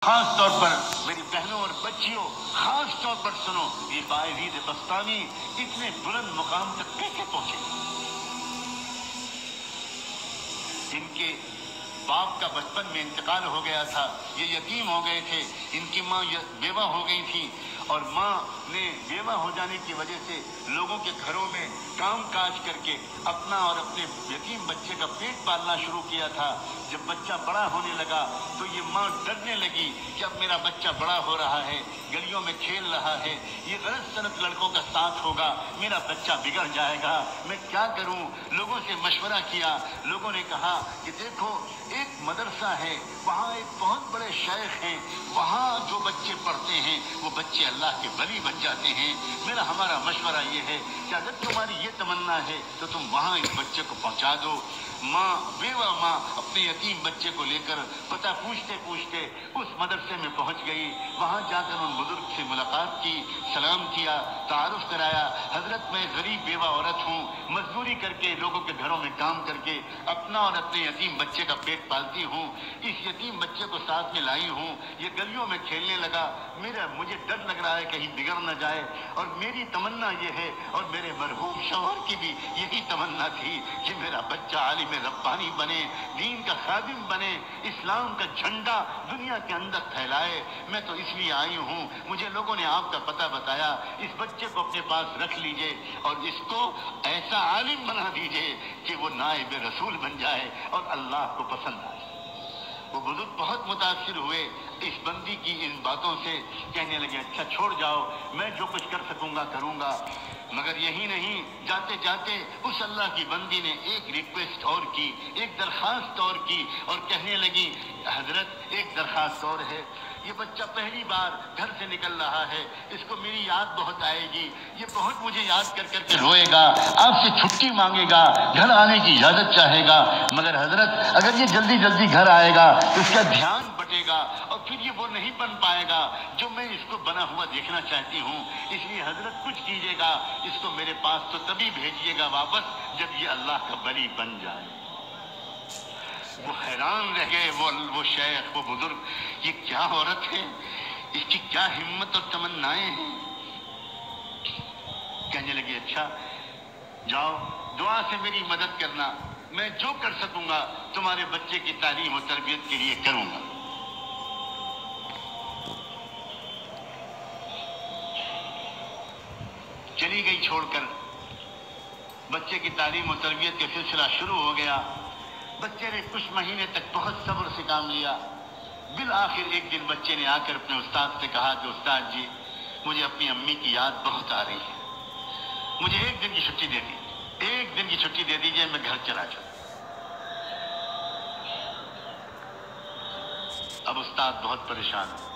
خاص طور پر میری بہنوں اور بچیوں، خاص طور پر سنو، یہ باعزید بستانی اتنے بلند مقام تک کیسے پہنچے؟ ان کے باپ کا بچپن میں انتقال ہو گیا تھا، یہ یتیم ہو گئے تھے، ان کی ماں بیوہ ہو گئی تھی، اور ماں نے بیوہ ہو جانے کی وجہ سے لوگوں کے گھروں میں کام کاج کر کے اپنا اور اپنے یتیم بچے کا پیٹ پالنا شروع کیا تھا۔ جب بچہ بڑا ہونے لگا تو یہ ماں ڈرنے لگی کہ اب میرا بچہ بڑا ہو رہا ہے، گلیوں میں کھیل رہا ہے، یہ غلط سلط لڑکوں کا ساتھ ہوگا، میرا بچہ بگڑ جائے گا، میں کیا کروں؟ لوگوں سے مشورہ کیا، لوگوں نے کہا کہ دیکھو ایک مدرسہ ہے، وہاں ایک بہت بڑے شیخ ہیں، وہاں جو بچے پڑھتے ہیں وہ بچے اللہ کے ولی بن جاتے ہیں۔ ہمارا مشورہ یہ ہے کہ اگر تمہاری یہ تمنا ہے تو تم وہاں اس بچے کو پہنچا دو۔ ماں، بیوہ ماں اپنے یتیم بچے کو لے کر پتہ پوچھتے پوچھتے اس مدرسے میں پہنچ گئی، وہاں جا کر ان بزرگ سے ملاقات کی، سلام کیا، تعارف کرایا، حضرت میں غریب بیوہ عورت ہوں، مزدوری کر کے لوگوں کے گھروں میں کام کر کے اپنا اور اپنے یتیم بچے کا پیٹ پالتی ہوں، اس یتیم بچے کو ساتھ میں لائی ہوں، یہ گلیوں میں کھیلنے لگا، مجھے ڈر لگ رہا ہے کہیں بگڑ نہ جائے، اور میری تمنا یہ ہے، اور میرے مرحوم شوہر کی بھی یہی تمنا تھی کہ میرا بچہ عالم ربانی بنے، دین کا خادم بنے، اسلام کا جھنڈا دنیا کے اندر پھیلائے۔ میں تو اس لیے آئی ہوں، مجھے لوگوں نے آپ کا پتہ بتایا، اس بچے کو اپنے پاس رکھ لیجئے اور اس کو ایسا عالم بنا دیجئے کہ وہ نائب رسول بن جائے اور اللہ کو پسند آئے۔ وہ بزرگ بہت متاثر ہوئے اس بندی کی ان باتوں سے، کہنے لگے اچھا چھوڑ جاؤ، میں جو کچھ کر سکوں گا کروں گا۔ مگر یہی نہیں، جاتے جاتے اس اللہ کی بندی نے ایک ریکویسٹ اور کی، ایک درخواست اور کی، اور کہنے لگی حضرت ایک درخواست اور ہے، یہ بچہ پہلی بار گھر سے نکل رہا ہے، اس کو میری یاد بہت آئے گی، یہ بہت مجھے یاد کر کر کے روئے گا، آپ سے چھٹی مانگے گا، گھر آنے کی اجازت چاہے گا، مگر حضرت اگر یہ جلدی جلدی گھر آئے گا تو اس کا دھیان بٹے گا اور پھر یہ وہ نہیں بن پائے گا جو میں اس کو بنا ہوا دیکھنا چاہتی ہوں، اس لیے حضرت کچھ کیجیے گا، اس کو میرے پاس تو تبھی بھیجیے گا واپس جب یہ اللہ کا ولی بن جائے۔ وہ حیران رہ گئے، وہ شیخ، وہ بزرگ، یہ کیا عورت ہے، اس کی کیا ہمت اور تمنائیں ہیں۔ کہنے لگے اچھا جاؤ دعا سے میری مدد کرنا، میں جو کر سکوں گا تمہارے بچے کی تعلیم و تربیت کے لیے کروں گا۔ چلی گئی چھوڑ کر، بچے کی تعلیم و تربیت کا سلسلہ شروع ہو گیا، بچے نے کچھ مہینے تک بہت صبر سے کام لیا، بالآخر ایک دن بچے نے آ کر اپنے استاد سے کہا کہ استاد جی مجھے اپنی امی کی یاد بہت آ رہی ہے، مجھے ایک دن کی چھٹی دے دیجیے، ایک دن کی چھٹی دے دیجیے، میں گھر چلا جاؤں۔ اب استاد بہت پریشان ہے،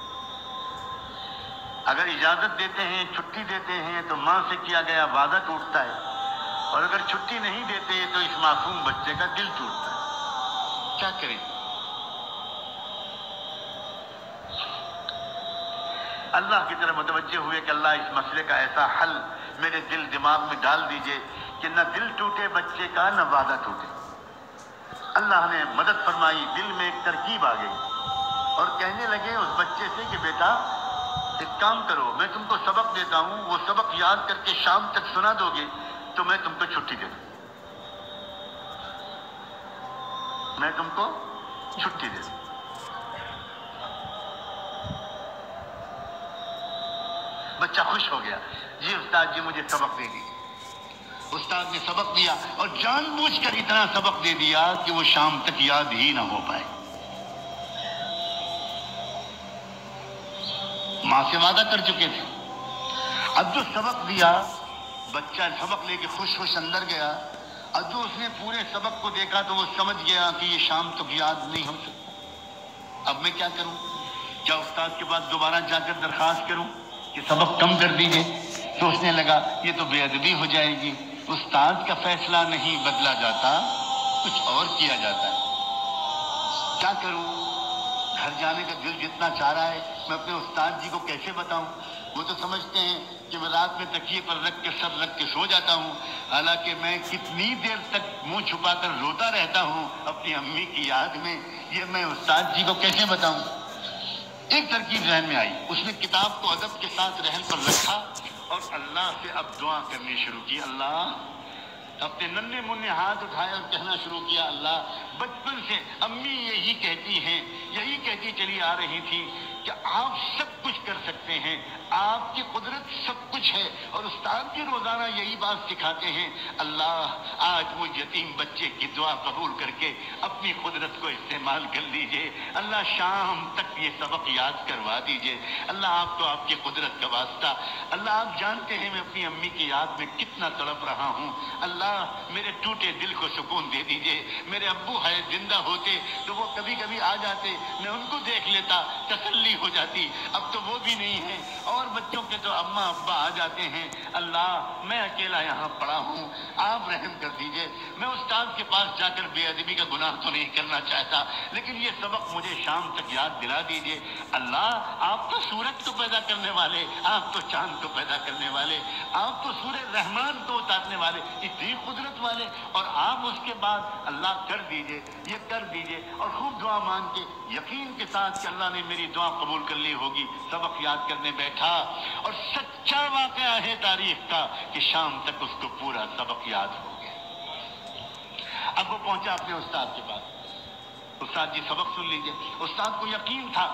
اگر اجازت دیتے ہیں، چھٹی دیتے ہیں تو ماں سے کیا گیا وعدہ ٹوٹتا ہے، اور اگر چھٹی نہیں دیتے تو اس معصوم بچے کا دل ٹوٹتا ہے، کیا کریں؟ اللہ کی طرف متوجہ ہوئے کہ اللہ اس مسئلے کا ایسا حل میرے دل دماغ میں ڈال دیجئے کہ نہ دل ٹوٹے بچے کا، نہ وعدہ ٹوٹے۔ اللہ نے مدد فرمائی، دل میں ایک ترکیب آ گئی، اور کہنے لگے اس بچے سے کہ بیٹا ایک کام کرو، میں تم کو سبق دیتا ہوں، وہ سبق یاد کر کے شام تک سنا دو گے تو میں تم کو چھٹی دے دوں، میں تم کو چھٹی دے دوں۔ بچہ خوش ہو گیا، جی استاد جی مجھے سبق دے دیجیے۔ استاد نے سبق دیا، اور جان بوجھ کر اتنا سبق دے دیا کہ وہ شام تک یاد ہی نہ ہو پائے۔ ماں سے وعدہ کر چکے تھے، اب جو سبق دیا، بچہ سبق لے کے خوش خوش اندر گیا، اب جو اس نے پورے سبق کو دیکھا تو وہ سمجھ گیا کہ یہ شام تک یاد نہیں ہو سکتا، اب میں کیا کروں؟ کیا استاد کے پاس دوبارہ جا کر درخواست کروں کہ سبق کم کر دیجئے؟ سوچنے لگا یہ تو بے ادبی ہو جائے گی، استاد کا فیصلہ نہیں بدلا جاتا، کچھ اور کیا جاتا ہے، کیا کروں؟ گھر جانے کا دل جتنا چاہ رہا ہے، میں اپنے استاد جی کو کیسے بتاؤں؟ وہ تو سمجھتے ہیں کہ میں رات میں تکیے پر رکھ کے سر رکھ کے سو جاتا ہوں، حالانکہ میں کتنی دیر تک منہ چھپا کر روتا رہتا ہوں اپنی امی کی یاد میں، یہ میں استاد جی کو کیسے بتاؤں؟ ایک ترکیب ذہن میں آئی، اس نے کتاب کو ادب کے ساتھ رحم پر رکھا اور اللہ سے اب دعا کرنی شروع کی۔ اللہ، اپنے ننھے منھے ہاتھ اٹھائے اور کہنا شروع کیا، اللہ بچپن سے امی یہی کہتی ہیں، یہی کہتی چلی آ رہی تھی کہ آپ سب کچھ کر سکتے ہیں، آپ کی قدرت سب کچھ ہے، اور استاد بھی روزانہ یہی بات سکھاتے ہیں۔ اللہ آج وہ یتیم بچے کی دعا قبول کر کے اپنی قدرت کو استعمال کر لیجئے۔ اللہ شام تک یہ سبق یاد کروا دیجئے۔ اللہ آپ تو آپ کی قدرت کا واسطہ، اللہ آپ جانتے ہیں میں اپنی امی کی یاد میں کتنا تڑپ رہا ہوں۔ اللہ میرے ٹوٹے دل کو سکون دے دیجئے۔ میرے ابو ہے زندہ ہوتے تو وہ کبھی کبھی آ جاتے، میں ان کو دیکھ لیتا، تسلی ہو جاتی۔ اب تو وہ بھی نہیں ہے، اور بچوں کے تو اماں ابا آ جاتے ہیں۔ اللہ میں اکیلا یہاں پڑا ہوں، آپ رحم کر دیجئے۔ میں استاد کے پاس جا کر بے ادبی کا گناہ تو نہیں کرنا چاہتا، لیکن یہ سبق مجھے شام تک یاد دلا دیجئے۔ اللہ آپ تو سورج کو پیدا کرنے والے، آپ تو چاند کو پیدا کرنے والے، آپ تو سورہ رحمان کو اتارنے والے، اتنی قدرت والے، اور آپ اس کے بعد اللہ کر دیجئے، یہ کر دیجئے، اور خوب دعا مانگ کے یقین کے ساتھ کہ اللہ نے میری دعا قبول کر لی ہوگی، سبق یاد کرنے بیٹھا، اور سچا واقعہ ہے تاریخ کا کہ شام تک اس کو پورا سبق یاد ہو گیا۔ اب وہ پہنچا اپنے استاد کے پاس، استاد جی سبق سن لیجئے۔ استاد کو یقین تھا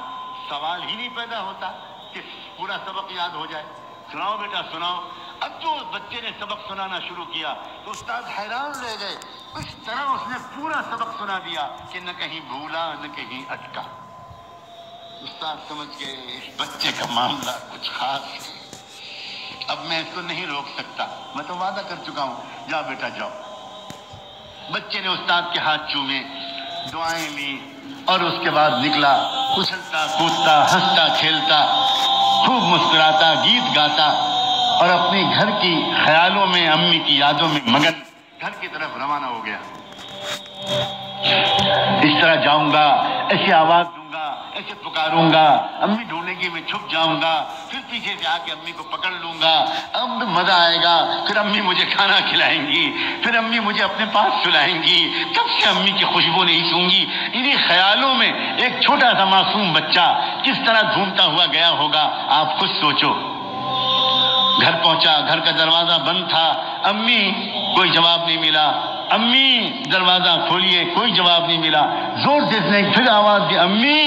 سوال ہی نہیں پیدا ہوتا کہ پورا سبق یاد ہو جائے۔ سناؤ بیٹا سناؤ۔ اب جو بچے نے سبق سنانا شروع کیا تو استاد حیران رہ گئے، اس طرح اس نے پورا سبق سنا دیا کہ نہ کہیں بھولا نہ کہیں اٹکا۔ استاد سمجھ گئے اس بچے کا معاملہ کچھ خاص ہے، اب میں اس کو نہیں روک سکتا، میں تو وعدہ کر چکا ہوں، جا بیٹا جاؤ۔ بچے نے استاد کے ہاتھ چومے، دعائیں لی، اور اس کے بعد نکلا، اچھلتا کودتا ہنستا کھیلتا خوب مسکراتا گیت گاتا، اور اپنے گھر کی خیالوں میں امی کی یادوں میں مگن گھر کی طرف روانہ ہو گیا۔ اس طرح جاؤں گا، ایسی آواز دوں گا، ایسے پکاروں گا، امی ڈھونڈے گی میں چھپ جاؤں گا، پھر پیچھے سے آ کے امی کو پکڑ لوں گا، اب مزہ آئے گا، پھر امی مجھے کھانا کھلائیں گی، پھر امی مجھے اپنے پاس سلائیں گی، کب سے امی کی خوشبو نہیں سوں گی۔ انہی خیالوں میں ایک چھوٹا سا معصوم بچہ کس طرح گھومتا ہوا گیا ہوگا، آپ خود سوچو۔ گھر پہنچا، گھر کا دروازہ بند تھا، امی کوئی جواب نہیں ملا، امی دروازہ کھولیے، کوئی جواب نہیں ملا، زور سے اس نے پھر آواز دی، امی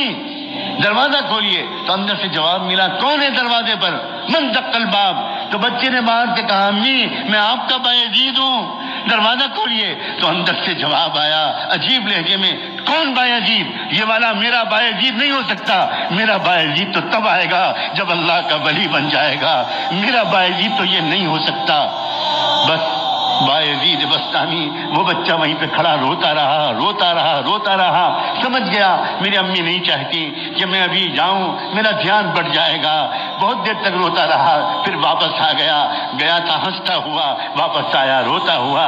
دروازہ کھولیے، تو اندر سے جواب ملا، کون ہے دروازے پر؟ من دق الباب۔ تو بچے نے باہر سے کہا، امی میں آپ کا بایزید ہوں، دروازہ کھولیے۔ تو اندر سے جواب آیا عجیب لہجے میں، کون بایزید؟ یہ والا میرا بایزید نہیں ہو سکتا، میرا بایزید تو تب آئے گا جب اللہ کا ولی بن جائے گا، میرا بایزید تو یہ نہیں ہو سکتا۔ بس بایزید بستامی، وہ بچہ وہیں پہ کھڑا روتا رہا روتا رہا روتا رہا، سمجھ گیا میری امی نہیں چاہتی کہ میں ابھی جاؤں، میرا دھیان بڑھ جائے گا، بہت دیر تک روتا رہا، پھر واپس آ گیا، گیا تھا ہنستا ہوا، واپس آیا روتا ہوا،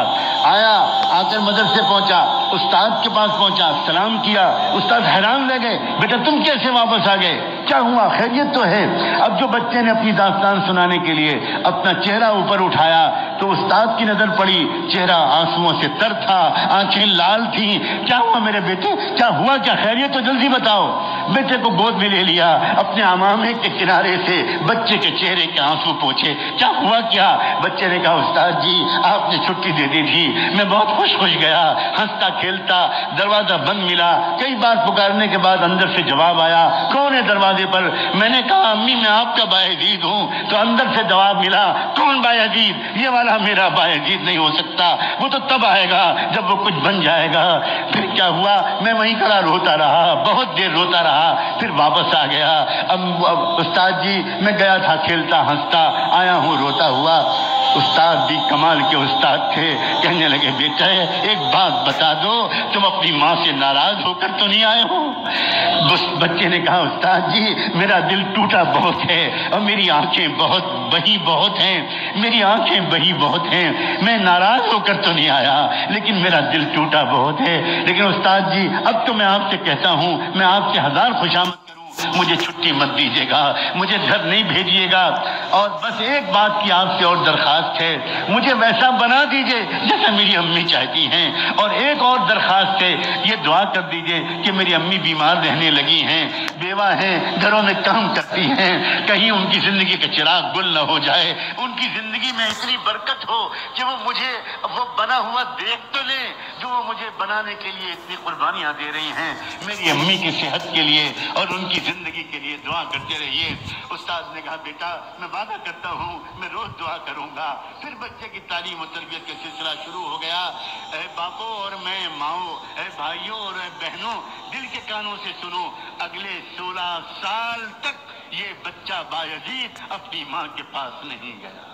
آیا آ کر مدرسے پہنچا، استاد کے پاس پہنچا، سلام کیا، استاد حیران رہ گئے، بیٹا تم کیسے واپس آ گئے، کیا ہوا، خیریت تو ہے؟ اب جو بچے نے اپنی داستان سنانے کے لیے اپنا چہرہ اوپر اٹھایا تو استاد کی نظر پڑی، چہرہ آنسوؤں سے تر تھا، آنکھیں لال تھیں، کیا ہوا میرے بیٹے، کیا ہوا، کیا خیریت تو جلدی بتاؤ۔ بیٹے کو گود میں لے لیا، اپنے امامے کے کنارے سے بچے کے چہرے کے آنسو پوچھے، کیا ہوا کیا؟ بچے نے کہا استاد جی آپ نے چھٹی دے دی تھی، میں بہت خوش گیا، ہنستا کھیلتا، دروازہ بند ملا، کئی بار پکارنے کے بعد اندر سے جواب آیا، کون ہے دروازے پر؟ میں نے کہا امی میں آپ کا بایزید ہوں، تو اندر سے جواب ملا، کون بایزید؟ یہ والا میرا بایزید نہیں ہو سکتا، وہ تو تب آئے گا جب وہ کچھ بن جائے گا۔ پھر کیا ہوا، میں وہیں کھڑا روتا رہا، بہت دیر روتا رہا، پھر واپس آ گیا۔ اب استاد جی میں گیا تھا کھیلتا ہنستا، آیا ہوں روتا ہوا۔ استاد بھی کمال کے استاد تھے، کہنے لگے بیٹا ایک بات بتا دو، تم اپنی ماں سے ناراض ہو کر تو نہیں آئے ہو؟ بچے نے کہا استاد جی میرا دل ٹوٹا بہت ہے، اور میری آنکھیں بہت ہیں، میری آنکھیں بہی بہت ہیں، میں ناراض ہو کر تو نہیں آیا، لیکن میرا دل ٹوٹا بہت ہے، لیکن استاد جی اب تو میں آپ سے کہتا ہوں، میں آپ سے ہزار خوشامد کروں، مجھے چھٹی مت دیجیے گا، مجھے گھر نہیں بھیجیے گا، اور بس ایک بات کی آپ سے اور درخواست ہے، مجھے ویسا بنا دیجیے جیسا کیا میری امی چاہتی ہیں، اور ایک اور درخواست ہے، یہ دعا کر دیجئے کہ میری امی بیمار رہنے لگی ہیں، بیوہ ہیں، گھروں میں کام کرتی ہیں، کہیں ان کی زندگی کا چراغ گل نہ ہو جائے، ان کی زندگی میں اتنی برکت ہو کہ وہ مجھے وہ بنا ہوا دیکھ تو لیں جو وہ مجھے بنانے کے لیے اتنی قربانیاں دے رہی ہیں۔ میری امی کی صحت کے لیے اور ان کی زندگی کے لیے دعا کرتے رہیے۔ استاد نے کہا بیٹا میں وعدہ کرتا ہوں میں روز دعا کروں گا۔ پھر بچے کی تعلیم و تربیت کا سلسلہ شروع ہو گیا۔ اے باپو اور میں ماؤں، اے بھائیوں اور اے بہنوں، دل کے کانوں سے سنو، اگلے 16 سال تک یہ بچہ بایزید اپنی ماں کے پاس نہیں گیا۔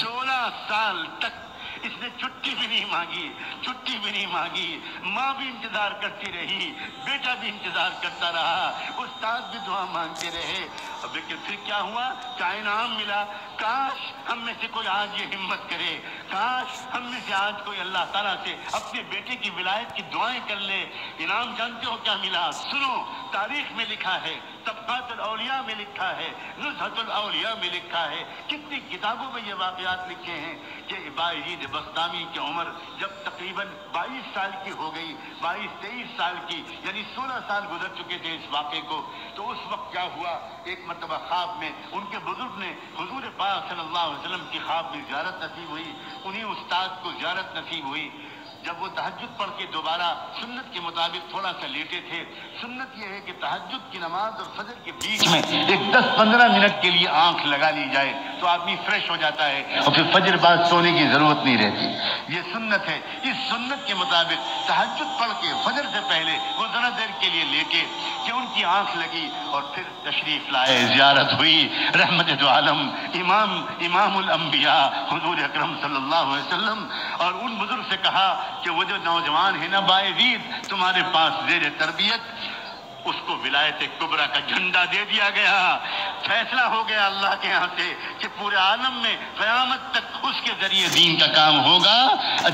16 سال تک اس نے چھٹی بھی نہیں مانگی، چھٹی بھی نہیں مانگی، ماں بھی انتظار کرتی رہی، بیٹا بھی انتظار کرتا رہا، استاد بھی دعا مانگتے رہے۔ لیکن پھر کیا ہوا؟ کیا انعام ملا؟ کاش ہم میں سے کوئی آج یہ ہمت کرے، کاش ہم میں سے آج کوئی اللہ تعالیٰ سے اپنے بیٹے کی ولایت کی دعائیں کر لے۔ انعام جانتے ہو کیا ملا؟ سنو، تاریخ میں لکھا ہے، طبقات الاولیاء میں لکھا ہے، نزہۃ الاولیاء میں لکھا ہے، کتنی کتابوں میں یہ واقعات لکھے ہیں کہ بایزید بسطامی کی عمر جب تقریباً 22 سال کی ہو گئی، 22-23 سال کی، یعنی 16 سال گزر چکے تھے اس واقعے کو، تو اس وقت کیا ہوا؟ ایک مرتبہ خواب میں ان کے بزرگ نے حضور پاک صلی اللہ علیہ وسلم کی خواب میں زیارت نصیب ہوئی، انہیں استاد کو زیارت نصیب ہوئی۔ جب وہ تہجد پڑھ کے دوبارہ سنت کے مطابق تھوڑا سا لیٹے تھے، سنت یہ ہے کہ تہجد کی نماز اور فجر کے بیچ میں ایک 10-15 منٹ کے لیے آنکھ لگا لی جائے تو آدمی فریش ہو جاتا ہے اور پھر فجر بعد سونے کی ضرورت نہیں رہتی، یہ سنت ہے۔ اس سنت کے مطابق تہجد پڑھ کے فجر سے پہلے وہ ذرا دیر کے لیے لیٹے کہ ان کی آنکھ لگی اور پھر تشریف لائے، زیارت ہوئی رحمت دو عالم امام الانبیاء حضور اکرم صلی اللہ علیہ وسلم، اور ان بزرگ سے کہا کہ وہ جو نوجوان ہے نا بایزید تمہارے پاس زیر تربیت، اس کو ولایت کبریٰ کا جھنڈا دے دیا گیا، فیصلہ ہو گیا اللہ کے ہاں سے کہ پورے عالم میں قیامت تک اس کے ذریعے دین کا کام ہوگا،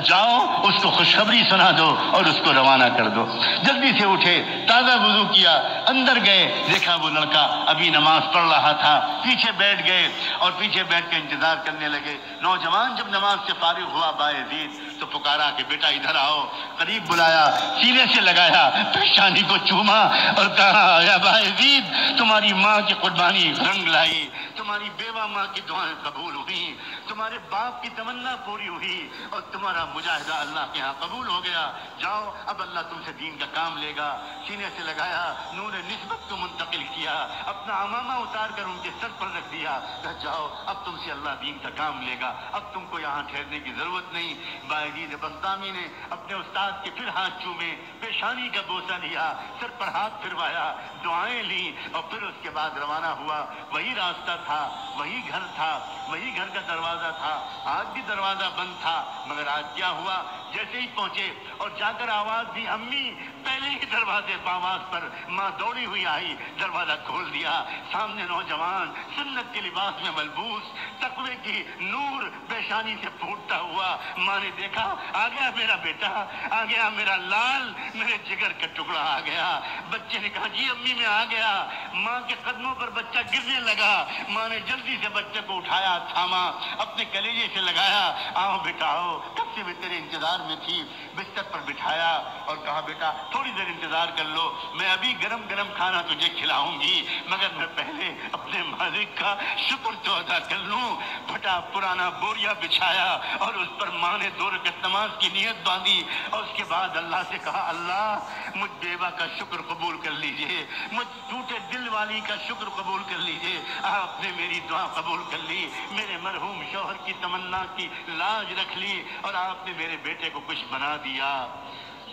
جاؤ اس کو خوشخبری سنا دو اور اس کو روانہ کر دو۔ جلدی سے اٹھے، تازہ وضو کیا، اندر گئے، دیکھا وہ لڑکا ابھی نماز پڑھ رہا تھا، پیچھے بیٹھ گئے اور پیچھے بیٹھ کے انتظار کرنے لگے۔ نوجوان جب نماز سے فارغ ہوا بایزید تو پکارا کہ بیٹا ادھر آؤ، قریب بلایا، سینے سے لگایا، پیشانی کو چوما اور کہا یا بایزید تمہاری ماں کی قربانی رنگ لائی، تمہاری بیوہ ماں کی دعائیں قبول ہوئی، تمہارے باپ کی تمنا پوری ہوئی اور تمہارا مجاہدہ اللہ کے ہاں قبول ہو گیا، جاؤ اب اللہ تم سے دین کا کام لے گا۔ سینے سے لگایا، نور نسبت کو منتقل کیا، اپنا عمامہ اتار کر ان کے سر پر رکھ دیا، کہا جاؤ اب تم سے اللہ دین کا کام لے گا، اب تم کو یہاں ٹھہرنے کی ضرورت نہیں۔ بایزید بسطامی نے اپنے استاد کے پھر ہاتھ چومے، پیشانی کا بوسہ لیا، سر پر ہاتھ پھروایا، دعائیں لی اور پھر اس کے بعد روانہ ہوا۔ وہی راستہ تھا، وہی گھر تھا، وہی گھر کا دروازہ تھا، آج بھی دروازہ بند تھا، مگر آج کیا ہوا؟ جیسے ہی پہنچے اور جا کر آواز دی امی، پہلے ہی دروازے پر آواز پر ماں دوڑی ہوئی آئی، دروازہ کھول دیا، سامنے نوجوان سنت کے لباس میں ملبوس، تقوی کی نور پیشانی سے پھوٹتا ہوا۔ ماں نے دیکھا آ گیا میرا بیٹا، آ گیا میرا لال، میرے جگر کا ٹکڑا آ گیا۔ بچے نے کہا جی امی میں آ گیا۔ ماں کے قدموں پر بچہ گرنے لگا، ماں نے جلدی سے بچے کو اٹھایا، تھاما، اپنے کلیجے سے لگایا، آؤ بیٹا آؤ، کب سے میں تیرے انتظار میں تھی، بستر پر بٹھایا اور کہا بیٹا تھوڑی دیر انتظار کر لو، میں ابھی گرم گرم کھانا تجھے کھلاؤں گی، مگر میں پہلے اپنے مالک کا شکر تو ادا کر لوں۔ پھٹا پرانا بوریا بچھایا اور اس پر ماں نے 2 رکعت نماز کی نیت باندھی اور اس کے بعد اللہ سے کہا اللہ مجھ بیوہ کا شکر قبول کر لیجئے، مجھ ٹوٹے دل والی کا شکر قبول کر لیجئے، آپ نے میری دعا قبول کر لی، میرے مرحوم شوہر کی تمنا کی لاج رکھ لی اور آپ نے میرے بیٹے کو کچھ بنا دیا۔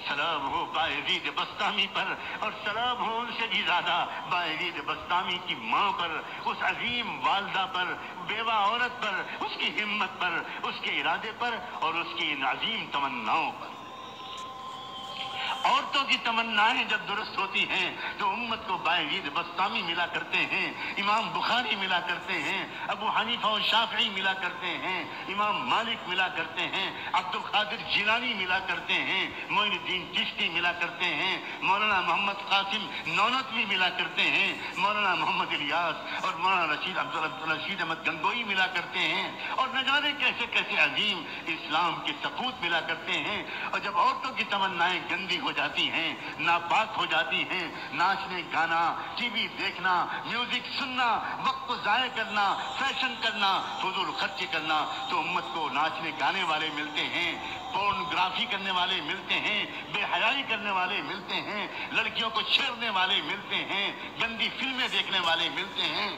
سلام ہو بایزید بسطامی پر اور سلام ہو ان سے بھی زیادہ بایزید بسطامی کی ماں پر، اس عظیم والدہ پر، بیوہ عورت پر، اس کی ہمت پر، اس کے ارادے پر اور اس کی ان عظیم تمناؤں پر۔ عورتوں کی تمنائیں جب درست ہوتی ہیں تو امت کو باعزید بسطامی ملا کرتے ہیں، امام بخاری ملا کرتے ہیں، ابو حنیفہ و شافعی ملا کرتے ہیں، امام مالک ملا کرتے ہیں، عبد القادر جیلانی ملا کرتے ہیں، معین الدین چشتی ملا کرتے ہیں، مولانا محمد قاسم نونتوی ملا کرتے ہیں، مولانا محمد الیاس اور مولانا عبدالرشید احمد گنگوئی ملا کرتے ہیں، اور نہ جانے کیسے کیسے عظیم اسلام کے سپوت ملا کرتے ہیں۔ اور جب عورتوں کی تمنائیں گندی ہو جاتی ہیں، ناپاک ہو جاتی ہیں، ناچنے گانا، ٹی وی دیکھنا، میوزک سننا، وقت کو ضائع کرنا، فیشن کرنا، فضول خرچی کرنا، تو امت کو ناچنے گانے والے ملتے ہیں، پورنوگرافی کرنے والے ملتے ہیں، بے حیائی کرنے والے ملتے ہیں، لڑکیوں کو چھیڑنے والے ملتے ہیں، گندی فلمیں دیکھنے والے ملتے ہیں۔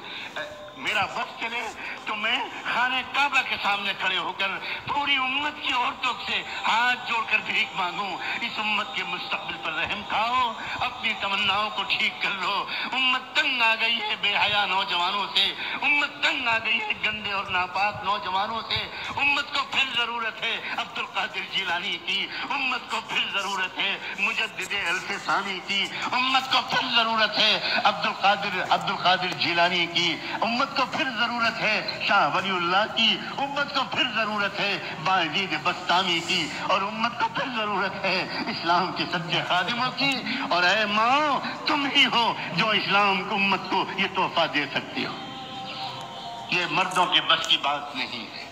میرا بس چلے تو میں خانہ کعبہ کے سامنے کھڑے ہو کر پوری امت کی عورتوں سے ہاتھ جوڑ کر بھیک مانگوں، اس امت کے مستقبل پر رحم کھاؤ، اپنی تمناؤں کو ٹھیک کر لو۔ امت تنگ آ گئی ہے بے حیا نوجوانوں سے، امت تنگ آ گئی ہے گندے اور ناپاک نوجوانوں سے، امت کو پھر ضرورت ہے عبد القادر جیلانی کی، امت کو پھر ضرورت ہے مجدد الف ثانی کی، امت کو پھر ضرورت ہے عبد القادر جیلانی کی، امت کو پھر ضرورت ہے شاہ ولی اللہ کی، امت کو پھر ضرورت ہے باعزید بسطامی کی، اور امت کو پھر ضرورت ہے اسلام کے سچے خادموں کی۔ اور اے ماں، تم ہی ہو جو اسلام کو امت کو یہ تحفہ دے سکتی ہو، یہ مردوں کے بس کی بات نہیں ہے۔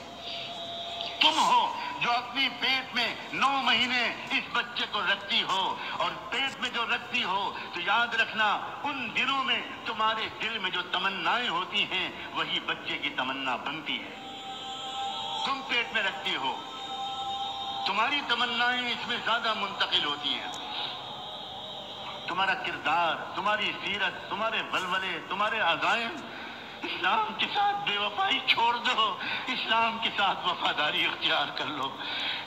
تم ہو جو اپنی پیٹ میں 9 مہینے اس بچے کو رکھتی ہو، اور پیٹ میں جو رکھتی ہو تو یاد رکھنا ان دنوں میں تمہارے دل میں جو تمنائیں ہوتی ہیں وہی بچے کی تمنا بنتی ہے۔ تم پیٹ میں رکھتی ہو، تمہاری تمنائیں اس میں زیادہ منتقل ہوتی ہیں۔ تمہارا کردار، تمہاری سیرت، تمہارے ولولے، تمہارے عزائم، اسلام کے ساتھ بے وفائی چھوڑ دو، اسلام کے ساتھ وفاداری اختیار کر لو۔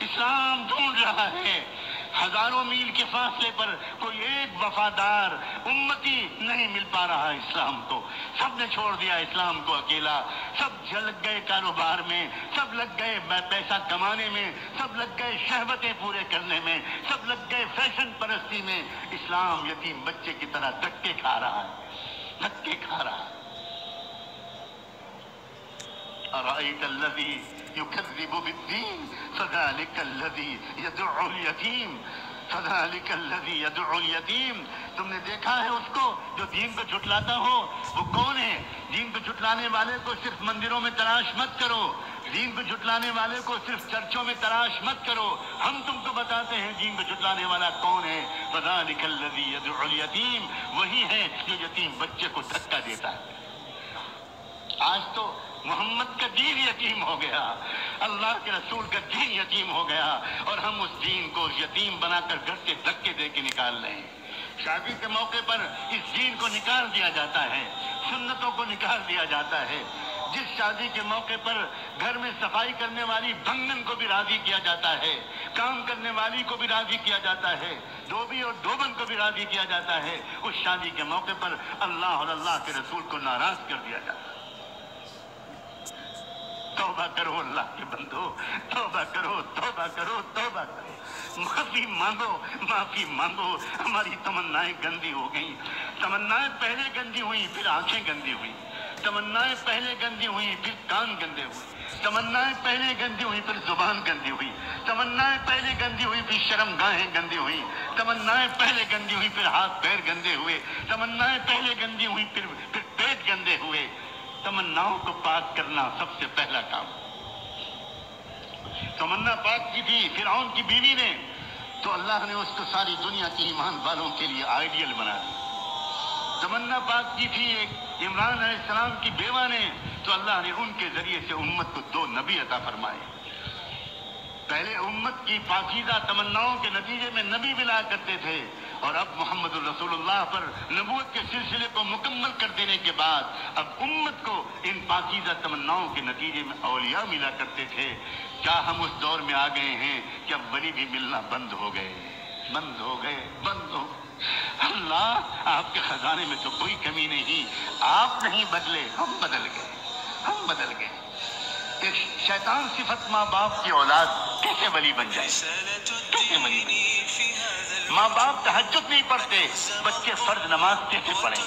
اسلام ڈھونڈ رہا ہے، ہزاروں میل کے فاصلے پر کوئی ایک وفادار امتی نہیں مل پا رہا اسلام کو، سب نے چھوڑ دیا اسلام کو اکیلا، سب لگ گئے کاروبار میں، سب لگ گئے پیسہ کمانے میں، سب لگ گئے شہوتیں پورے کرنے میں، سب لگ گئے فیشن پرستی میں۔ اسلام یتیم بچے کی طرح دھکے کھا رہا ہے، دھکے کھا رہا ہے۔ أرأيت الذي يكذب بالدين فذلك الذي يدعو اليتيم، فذلك الذي يدعو اليتيم۔ تم نے دیکھا ہے اس کو جو دین کو جھٹلاتا ہو؟ وہ کون ہے؟ دین کو جھٹلانے والے کو صرف مندروں میں تلاش مت کرو، دین کو جھٹلانے والے کو صرف چرچوں میں تلاش مت کرو، ہم تم کو بتاتے ہیں دین کو جھٹلانے والا کون ہے۔ فذلك الذي يدعو اليتيم، وہی ہے جو یتیم بچے کو دھکا دیتا ہے۔ آج تو محمد کا دین یتیم ہو گیا، اللہ کے رسول کا دین یتیم ہو گیا، اور ہم اس دین کو یتیم بنا کر گھر سے دھکے دے کے نکال رہے ہیں۔ شادی کے موقع پر اس دین کو نکال دیا جاتا ہے، سنتوں کو نکال دیا جاتا ہے۔ جس شادی کے موقع پر گھر میں صفائی کرنے والی بھنگن کو بھی راضی کیا جاتا ہے، کام کرنے والی کو بھی راضی کیا جاتا ہے، دھوبی اور دھوبن کو بھی راضی کیا جاتا ہے، اس شادی کے موقع پر اللہ اور اللہ کے رسول کو ناراض کر دیا جاتا ہے۔ توبہ کرو اللہ کے بندو، توبہ کرو، توبہ کرو، توبہ کرو، معافی مانگو، معافی مانگو۔ ہماری تمنائیں گندی ہو گئیں، تمنائیں پہلے گندی ہوئی پھر آنکھیں گندی ہوئی، تمنائیں پہلے گندی ہوئی پھر کان گندے ہوئے، تمنائیں پہلے گندی ہوئی پھر زبان گندی ہوئی، تمنائیں پہلے گندی ہوئی پھر شرم گاہیں گندی ہوئی، تمنائیں پہلے گندی ہوئی پھر ہاتھ پیر گندے ہوئے، تمنائیں پہلے گندی ہوئی پھر پیٹ گندے ہوئے۔ تمناؤں کو پاک کرنا سب سے پہلا کام۔ تمنا پاک کی تھی فرعون کی بیوی نے، تو اللہ نے اس کو ساری دنیا کی ایمان والوں کے لیے آئیڈیل بنا دیا۔ تمنا پاک کی تھی ایک عمران علیہ السلام کی بیوہ نے، تو اللہ نے ان کے ذریعے سے امت کو 2 نبی عطا فرمائے۔ پہلے امت کی پاکیزہ تمناؤں کے نتیجے میں نبی ملا کرتے تھے، اور اب محمد الرسول اللہ پر نبوت کے سلسلے کو مکمل کر دینے کے بعد اب امت کو ان پاکیزہ تمناؤں کے نتیجے میں اولیاء ملا کرتے تھے۔ کیا ہم اس دور میں آ گئے ہیں کہ اب ولی بھی ملنا بند ہو گئے، بند ہو گئے، بند ہو گئے؟ اللہ، آپ کے خزانے میں تو کوئی کمی نہیں، آپ نہیں بدلے، ہم بدل گئے، ہم بدل گئے۔ ایک شیطان صفت ماں باپ کی اولاد کیسے ولی بن جائے؟ کیسے مری؟ ماں باپ تہجد نہیں پڑھتے، بچے فرض نماز کیسے پڑھیں؟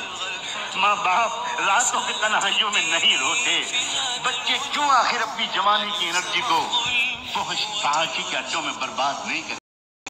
ماں باپ راتوں کی تنہائیوں میں نہیں روتے، بچے کیوں آخر اپنی جوانی کی انرجی کو فحش فحاشی کے اڈوں میں برباد نہیں کرتے؟